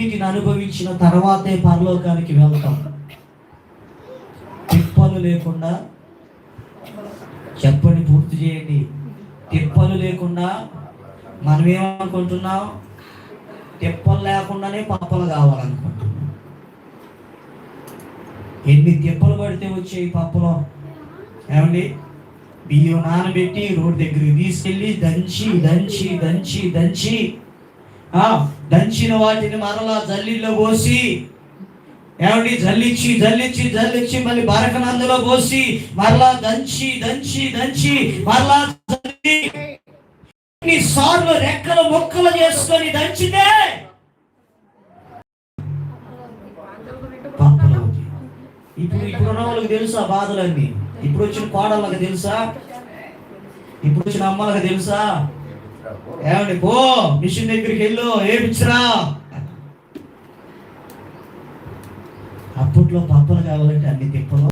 వీటన్నిటిని అనుభవించిన తర్వాతే పరలోకానికి వెళ్తాం. తిప్పలు లేకుండా, చెప్పండి పూర్తి చేయండి, తిప్పలు లేకుండా మనం ఏమనుకుంటున్నాం? తిప్పలు లేకుండానే పప్పలు కావాలనుకుంటున్నాం. ఎన్ని తిప్పలు పడితే వచ్చాయి పప్పలు? ఏమండి, బియ్యం నానబెట్టి రోడ్డు దగ్గరికి తీసుకెళ్ళి దంచి దంచి దంచి దంచి దంచిన వాటిని మరలా జల్లిలో పోసి, ఏమండి, జల్లించి జల్లించి జల్లించి మళ్ళీ బరకనందులో పోసి మరలా దంచి దంచి దంచి మరలా జల్లి సార్లు రెక్కలు మొక్కలు చేసుకొని దంచితే పప్పలు. ఇప్పుడున్న వాళ్ళకి తెలుసా బాధలన్నీ? ఇప్పుడు వచ్చిన కోడళ్ళకి తెలుసా? ఇప్పుడు వచ్చిన అమ్మలకు తెలుసా? ఏమండి, పో మిషన్ దగ్గరికి వెళ్ళు, ఏమిచ్చిరా. అప్పట్లో పప్పలు కావాలంటే అన్ని తిప్పలు.